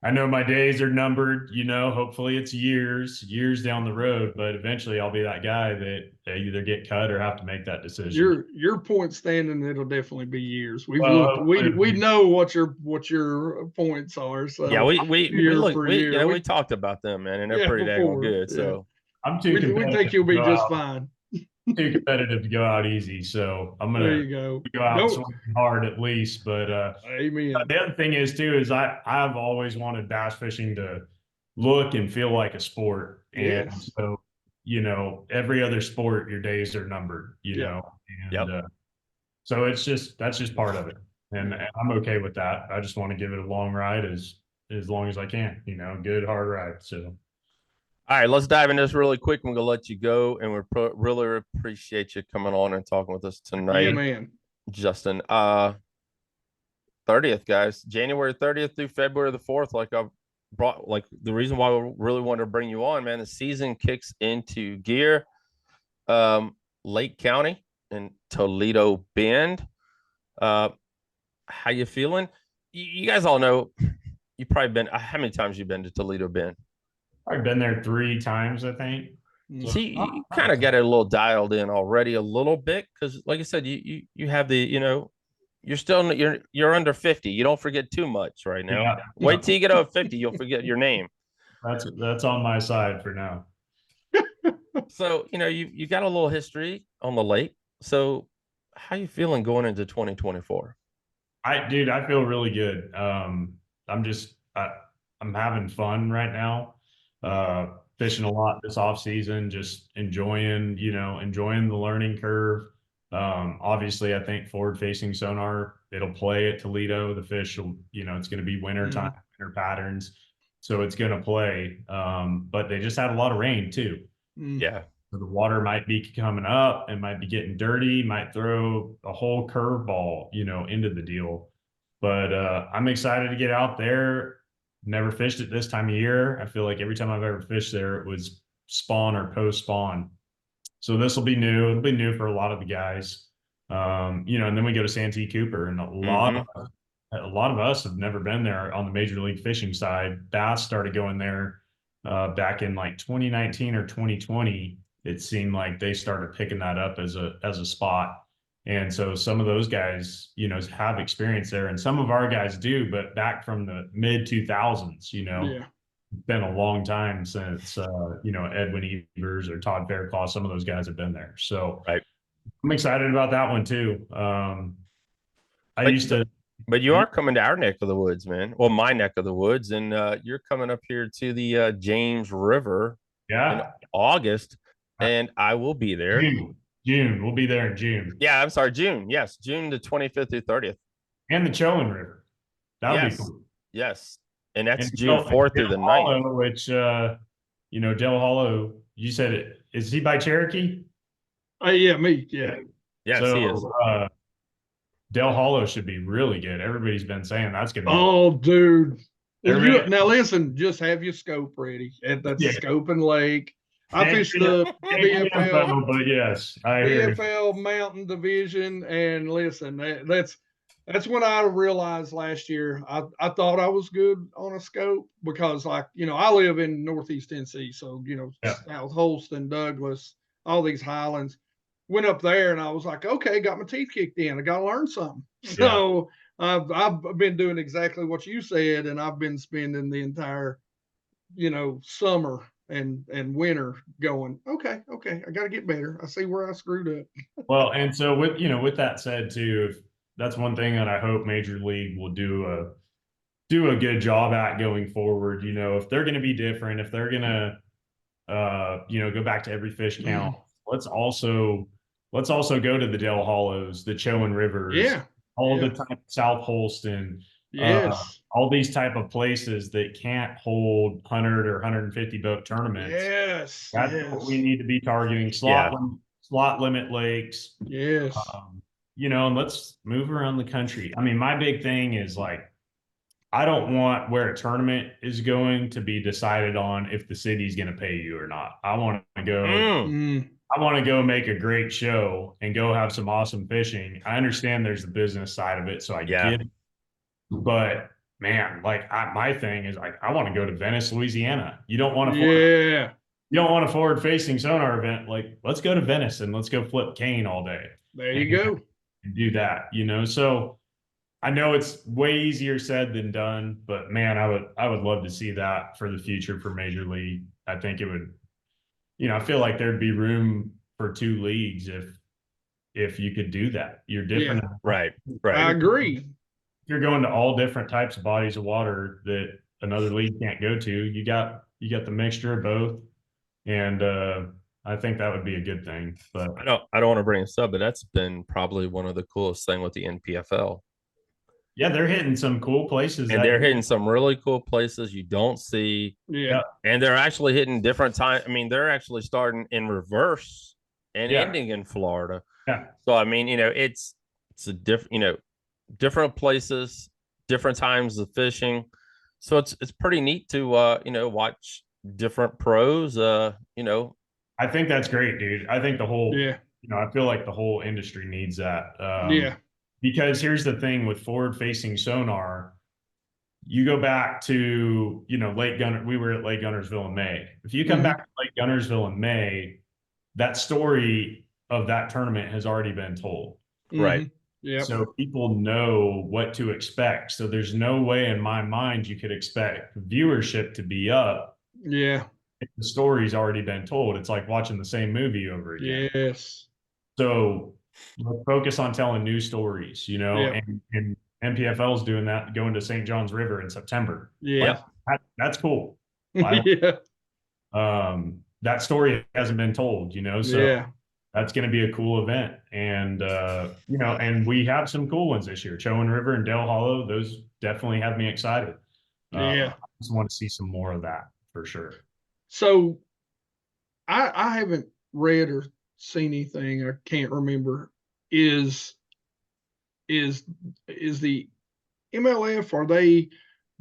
I know my days are numbered, hopefully it's years down the road, but eventually I'll be that guy that they either get cut or have to make that decision. Your point standing, it'll definitely be years. We've Well, looked, we know what your points are. So yeah, we talked about them, man, and they're pretty before, dang good. yeah. So I'm too we competitive. think you'll be to go just out- fine. Too competitive to go out easy, so I'm There gonna you go out swinging hard at least. But amen. the other thing is too is I've always wanted bass fishing to look and feel like a sport, and Yes. so every other sport your days are numbered, and so that's just part of it, and I'm okay with that. I just want to give it a long ride as long as I can, good hard ride. So. all right, let's dive in this really quick. We're gonna let you go, and we really appreciate you coming on and talking with us tonight. Yeah, man. Justin. 30th, guys, January 30th through February the 4th. Like I brought, like the reason why we really wanted to bring you on, man. The season kicks into gear. Lake County and Toledo Bend. How you feeling? You guys all know. You probably been. How many times you been to Toledo Bend? I've been there 3 times, I think. See, you kind of got it a little dialed in already, a little bit, because, like I said, you have the, you're still you're under 50. You don't forget too much right now. Yeah. Wait till you get over 50, you'll forget your name. That's on my side for now. So you got a little history on the lake. So how you feeling going into 2024? I feel really good. I'm having fun right now. Fishing a lot this off season, just enjoying the learning curve. Obviously, I think forward-facing sonar, it'll play at Toledo. The fish will, it's going to be winter time, winter patterns, so it's going to play. But they just had a lot of rain too. Yeah. So the water might be coming up and might be getting dirty, might throw a whole curveball, into the deal. But I'm excited to get out there. Never fished it this time of year. I feel like every time I've ever fished there, it was spawn or post spawn. So this will be new. It'll be new for a lot of the guys. And then we go to Santee Cooper, and a lot of us have never been there on the Major League Fishing side. Bass started going there back in like 2019 or 2020. It seemed like they started picking that up as a spot. And so some of those guys, have experience there, and some of our guys do, but back from the mid 2000s, Yeah. it's been a long time since, Edwin Evers or Todd Fairclough, some of those guys have been there. So Right. I'm excited about that one too. But you are coming to our neck of the woods, man. Well, my neck of the woods, and you're coming up here to the James River in August, and I will be there. June. We'll be there in June. Yeah, I'm sorry, June. Yes, June the 25th through 30th. And the Chowan River. That'll be cool. Yes. And that's June 4th through the 9th. Which, Del Hollow, you said it. Is he by Cherokee? Yeah, me. Yeah. Yes, so, he is. Del Hollow should be really good. Everybody's been saying that's going to be. Oh, dude. Now listen, just have your scope ready. That's Scoping Lake. I fished the VFL, but yes, VFL Mountain Division, and listen, that's when I realized last year I thought I was good on a scope because, like, I live in Northeast Tennessee, so South Holston, Douglas, all these highlands. Went up there and I was like, okay, got my teeth kicked in. I got to learn something. So I've been doing exactly what you said, and I've been spending the entire, summer and winter going, okay, I got to get better. I see where I screwed up. Well, and so with that said too, that's one thing that I hope Major League will do a good job at going forward. If they're going to be different, if they're going to, go back to every fish count, let's also go to the Del Hollows, the Chowan Rivers, the time South Holston, all these type of places that can't hold 100 or 150 boat tournaments. That's what we need to be targeting. Slot limit lakes. And let's move around the country. I mean, my big thing is, like, I don't want where a tournament is going to be decided on if the city's going to pay you or not. I want to go make a great show and go have some awesome fishing. I understand there's the business side of it, so I get it. But man, like, my thing is, like, I want to go to Venice, Louisiana. You don't want a forward-facing sonar event. Like, let's go to Venice and let's go flip cane all day. There you go. And do that, So I know it's way easier said than done, but man, I would love to see that for the future for Major League. I think it would. I feel like there'd be room for 2 leagues if you could do that. You're different. Yeah. Right. I agree. You're going to all different types of bodies of water that another league can't go to. You got the mixture of both. And I think that would be a good thing. But I don't want to bring this up, but that's been probably one of the coolest thing with the NPFL. Yeah, they're hitting some cool places. And they're hitting some really cool places you don't see. Yeah. And they're actually hitting different time. I mean, they're actually starting in reverse and ending in Florida. Yeah. So, I mean, it's a different places, different times of fishing. So it's pretty neat to, watch different pros, I think that's great, dude. I think the whole, I feel like the whole industry needs that. Because here's the thing with forward-facing sonar, you go back to, Lake Gunner. We were at Lake Gunnersville in May. If you come back to Lake Gunnersville in May, that story of that tournament has already been told. Right. Yeah. So people know what to expect. So there's no way in my mind you could expect viewership to be up. Yeah. If the story's already been told. It's like watching the same movie over again. Yes. So let's focus on telling new stories, and NPFL is doing that, going to St. John's River in September. Yeah. That's cool. Yeah. That story hasn't been told, so that's going to be a cool event. And, and we have some cool ones this year. Chowan River and Dale Hollow, those definitely have me excited. Yeah. I just want to see some more of that for sure. So I haven't read or seen anything. I can't remember. Is the MLF, are they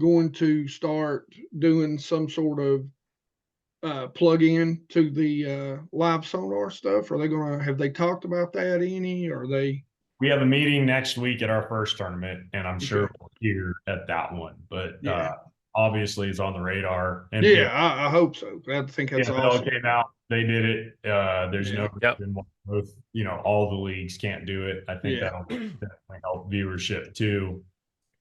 going to start doing some sort of plug in to the live sonar stuff? Are they going to, have they talked about that any? Are they? We have a meeting next week at our first tournament, and I'm sure we'll hear at that one. But obviously, it's on the radar. And I hope so. I think that's awesome. came out, they did it. There's no reason why both, all the leagues can't do it. I think that'll definitely help viewership too.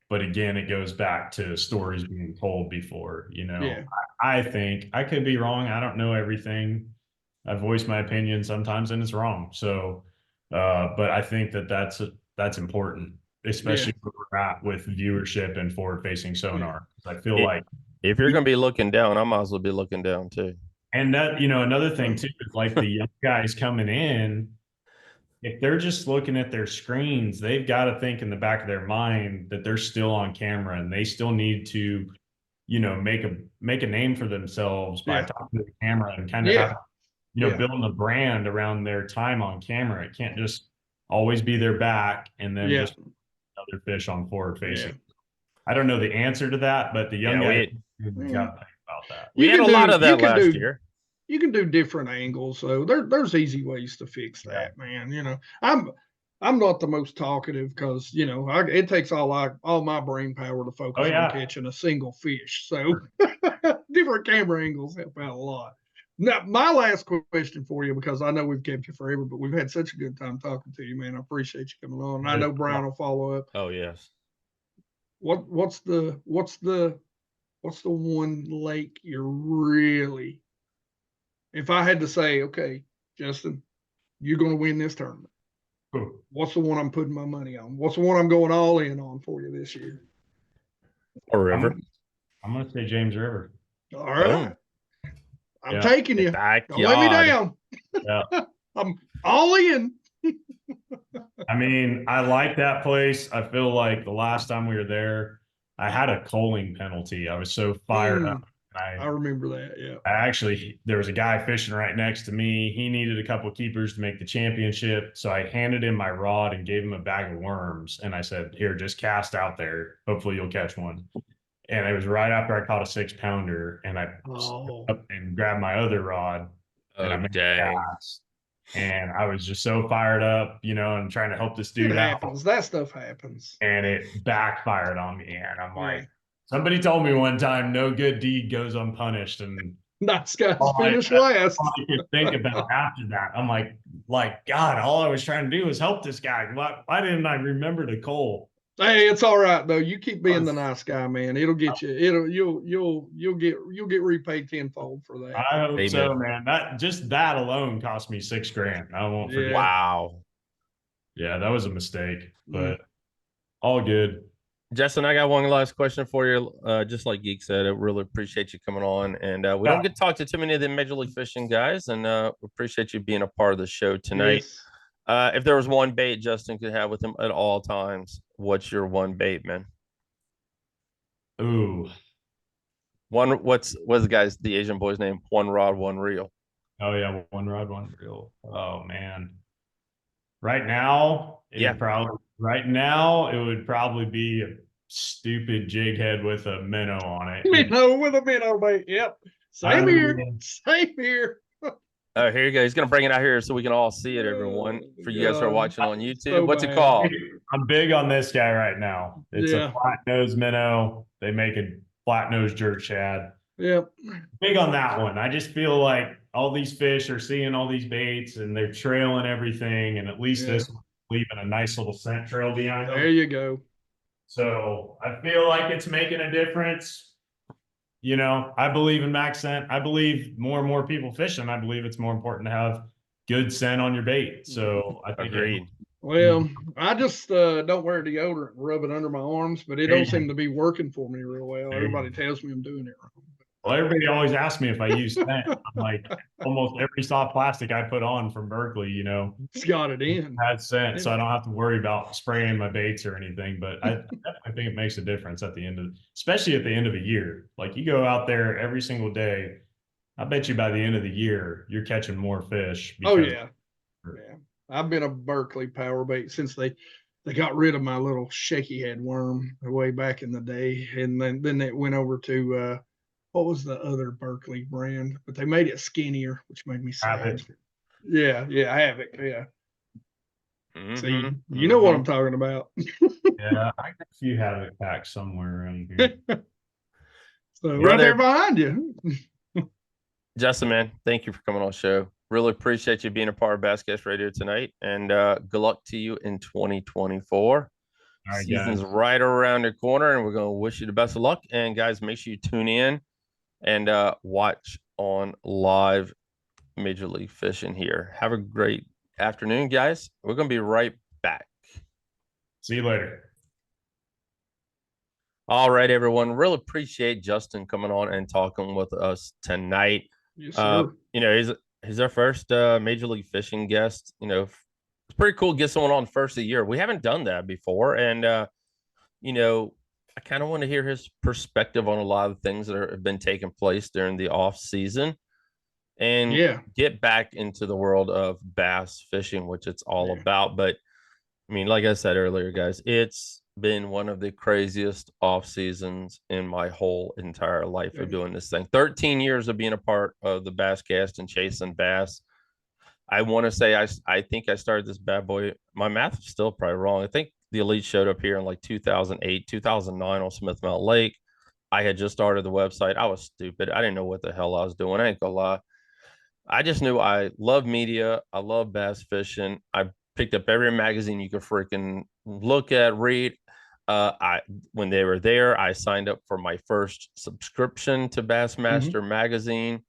But again, it goes back to stories being told before. I think, I could be wrong. I don't know everything. I voice my opinion sometimes, and it's wrong. So, but I think that's important, especially where we're at with viewership and forward-facing sonar. I feel like if you're going to be looking down, I might as well be looking down too. And that, another thing too is like the young guys coming in. If they're just looking at their screens, they've got to think in the back of their mind that they're still on camera, and they still need to, make a name for themselves by talking to the camera and kind of building a brand around their time on camera. It can't just always be their back and then just another fish on forward facing. I don't know the answer to that, but the young guys got to think about that. We had a lot of that last year. You can do different angles, so there's easy ways to fix that, man. I'm not the most talkative because it takes all my brain power to focus on catching a single fish. So different camera angles help out a lot. Now, my last question for you, because I know we've kept you forever, but we've had such a good time talking to you, man. I appreciate you coming on. And I know Brian will follow up. Oh yes. What's the one lake you're really? If I had to say, okay, Justin, you're going to win this tournament. What's the one I'm putting my money on? What's the one I'm going all in on for you this year? Or River. I'm going to say James River. All right. I'm taking you. Don't let me down. I'm all in. I mean, I like that place. I feel like the last time we were there, I had a coaling penalty. I was so fired up. I remember that. Yeah. There was a guy fishing right next to me. He needed a couple of keepers to make the championship. So I handed him my rod and gave him a bag of worms. And I said, here, just cast out there. Hopefully you'll catch one. And it was right after I caught a 6-pounder, and I up and grabbed my other rod. And I made a cast. And I was just so fired up, and trying to help this dude out. That stuff happens. And it backfired on me. And I'm like, somebody told me one time, no good deed goes unpunished. And nice guys finish last. All I could think about after that, I'm like, God, all I was trying to do was help this guy. Why didn't I remember to coal? Hey, it's all right though. You keep being the nice guy, man. It'll get you. You'll get repaid tenfold for that. I hope so, man. That alone cost me $6,000. I won't forget. Wow. Yeah, that was a mistake, but all good. Justin, I got one last question for you. Just like Geek said, I really appreciate you coming on, and we don't get to talk to too many of the Major League Fishing guys, and we appreciate you being a part of the show tonight. Yes. If there was one bait Justin could have with him at all times, what's your one bait, man? Ooh. What's the Asian boy's name? One rod, one reel. Oh yeah, one rod, one reel. Oh man. Right now, it would probably be a stupid jig head with a minnow on it. Minnow with a minnow bait. Yep. Same here. Oh, here you go. He's going to bring it out here so we can all see it, everyone. For you guys who are watching on YouTube. What's it called? I'm big on this guy right now. It's a flat-nosed minnow. They make a flat-nosed jerk shad. Yep. Big on that one. I just feel like all these fish are seeing all these baits and they're trailing everything. And at least this one's leaving a nice little scent trail behind them. There you go. So I feel like it's making a difference. I believe in max scent. I believe more and more people fishing. I believe it's more important to have good scent on your bait. So I think agreed. Well, I just don't wear deodorant and rub it under my arms, but it don't seem to be working for me real well. Everybody tells me I'm doing it wrong. Well, everybody always asks me if I use scent. I'm like, almost every soft plastic I put on from Berkeley, It's got it in. has scent, so Yeah. I don't have to worry about spraying my baits or anything. But I definitely think it makes a difference at the end of, especially at the end of a year. Like you go out there every single day. I bet you by the end of the year, you're catching more fish. Oh Because yeah. Yeah. I've been a Berkeley power bait since they got rid of my little shaky head worm way back in the day. And then it went over to what was the other Berkeley brand? But they made it skinnier, which made me sad. Havoc. Yeah, I have it. Yeah. See, you know what I'm Mm-hmm. talking about. Yeah, I got a few Havoc packs somewhere around here. So right Brother there behind you. Justin, man, thank you for coming on the show. Really appreciate you being a part of Basscast Radio tonight, and good luck to you in 2024. All right, Season's guys. right around the corner, and we're going to wish you the best of luck. And guys, make sure you tune in and watch on live Major League Fishing here. Have a great afternoon, guys. We're going to be right back. See you later. All right, everyone. Really appreciate Justin coming on and talking with us tonight. Yes, sir. He's our first Major League Fishing guest. It's pretty cool to get someone on first of the year. We haven't done that before, and I kind of want to hear his perspective on a lot of things that have been taking place during the off season, and get back into the world of bass fishing, which it's all about. But I mean, like I said earlier, guys, it's been one of the craziest off seasons in my whole entire life of doing this thing. 13 years of being a part of the Basscast and chasing bass. I want to say I think I started this bad boy. My math is still probably wrong. I think the Elite showed up here in like 2008, 2009 on Smith Mountain Lake. I had just started the website. I was stupid. I didn't know what the hell I was doing. I ain't gonna lie. I just knew I love media. I love bass fishing. I picked up every magazine you could freaking look at, read. When they were there, I signed up for my first subscription to Bassmaster magazine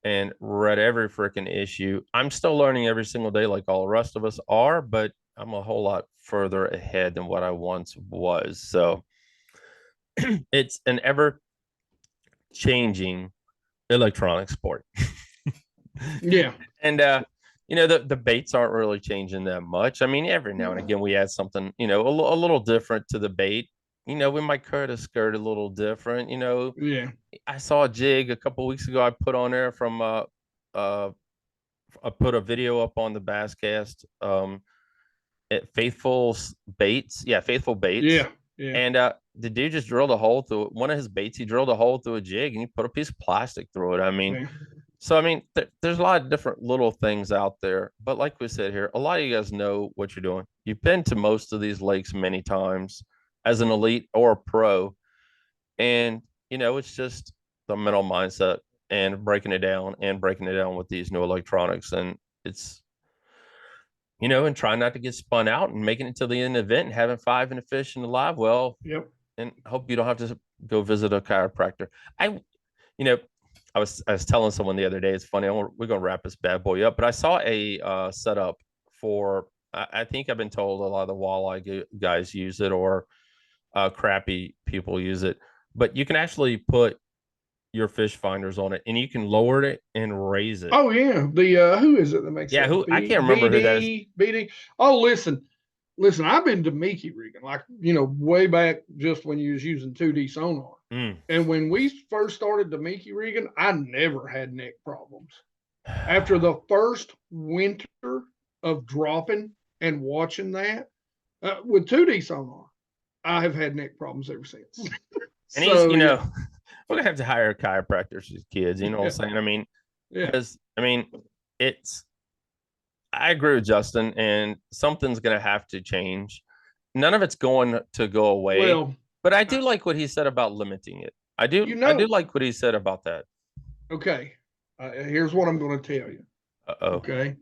and read every freaking issue. I'm still learning every single day, like all the rest of us are, but I'm a whole lot further ahead than what I once was. So it's an ever changing electronic sport. Yeah. And the baits aren't really changing that much. I mean, every now and again we add something, a little different to the bait. We might cut a skirt a little different. Yeah. I saw a jig a couple weeks ago. I put on there from I put a video up on the Basscast at Faithful Baits. Yeah, Faithful Baits. Yeah. Yeah. And the dude just drilled a hole through one of his baits. He drilled a hole through a jig and he put a piece of plastic through it. I mean, so I mean, there's a lot of different little things out there. But like we said here, a lot of you guys know what you're doing. You've been to most of these lakes many times as an elite or a pro. And, it's just the mental mindset and breaking it down with these new electronics. And it's, and trying not to get spun out and making it to the end of the event and having 5 in the fish in the live well. Yep. And hope you don't have to go visit a chiropractor. I was telling someone the other day, it's funny, we're going to wrap this bad boy up, but I saw a setup for, I think I've been told a lot of the walleye guys use it, or crappie people use it, but you can actually put your fish finders on it and you can lower it and raise it. Oh yeah. The who is it that makes Yeah, that? I can't remember who that is. BD. Oh, listen, I've been to Mickey rigging, like, way back just when you was using 2D sonar. And when we first started the Mickey rigging, I never had neck problems. After the first winter of dropping and watching that with 2D sonar, I have had neck problems ever since. And he's, we're gonna have to hire chiropractors as kids, you know what I'm saying? I mean, because I agree with Justin, and something's gonna have to change. None of it's going to go away. Well, but I do like what he said about limiting it. I do like what he said about that. Okay. Here's what I'm going to tell you. Uh-oh. Okay.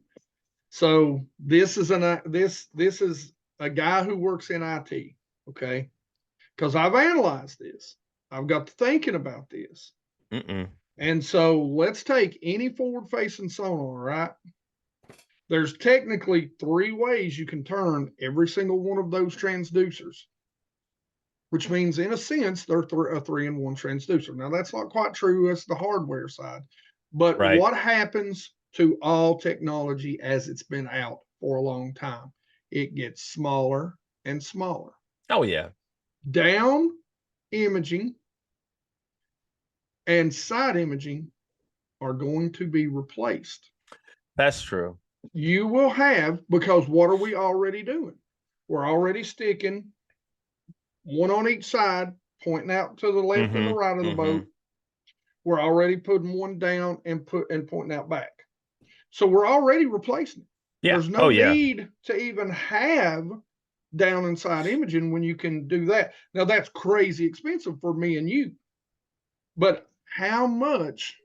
So this is a guy who works in IT. Okay. Because I've analyzed this. I've got to thinking about this. And so let's take any forward facing sonar, right? There's technically 3 ways you can turn every single one of those transducers. which means in a sense they're a 3-in-1 transducer. Now that's not quite true. That's the hardware side. But Right. what happens to all technology as it's been out for a long time? It gets smaller and smaller. Oh yeah. Down imaging and side imaging are going to be replaced. That's true. You will have, because what are we already doing? We're already sticking one on each side, pointing out to the left and the right of the boat. We're already putting one down and pointing out back. So we're already replacing it. Yeah. There's no need to even have down and side imaging when you can do that. Now that's crazy expensive for me and you. But how much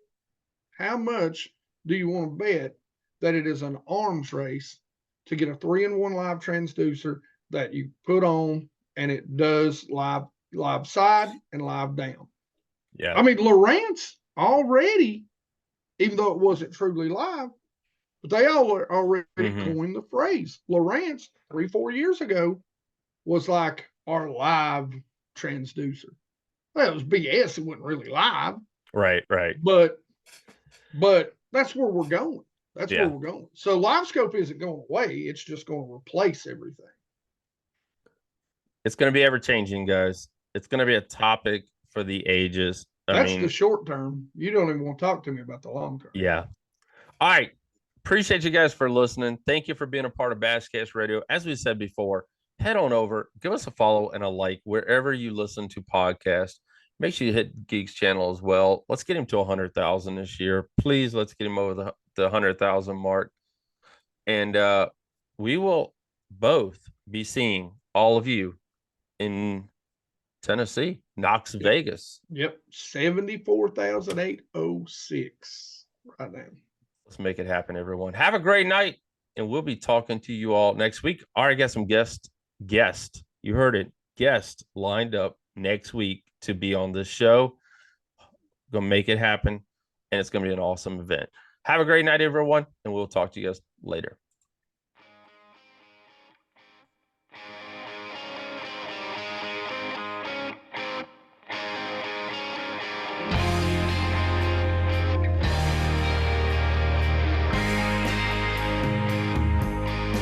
do you want to bet that it is an arms race to get a 3-in-1 live transducer that you put on and it does live side and live down? Yeah. I mean, Lowrance already, even though it wasn't truly live, but they already coined the phrase. Lowrance 3-4 years ago was like our live transducer. Well, it was BS. It wasn't really live. Right. But that's where we're going. That's where we're going. So live scope isn't going away. It's just going to replace everything. It's going to be ever changing, guys. It's going to be a topic for the ages. That's the short term. You don't even want to talk to me about the long term. Yeah. All right. Appreciate you guys for listening. Thank you for being a part of Basscast Radio. As we said before, head on over, give us a follow and a like wherever you listen to podcasts. Make sure you hit Geek's channel as well. Let's get him to 100,000 this year. Please, let's get him over the 100,000 mark. And we will both be seeing all of you in Tennessee, Knox Vegas. Yep. 74,806 right now. Let's make it happen, everyone. Have a great night, and we'll be talking to you all next week. I already got some guest. You heard it. Guest lined up next week to be on this show. Gonna make it happen, and it's gonna be an awesome event. Have a great night, everyone, and we'll talk to you guys later.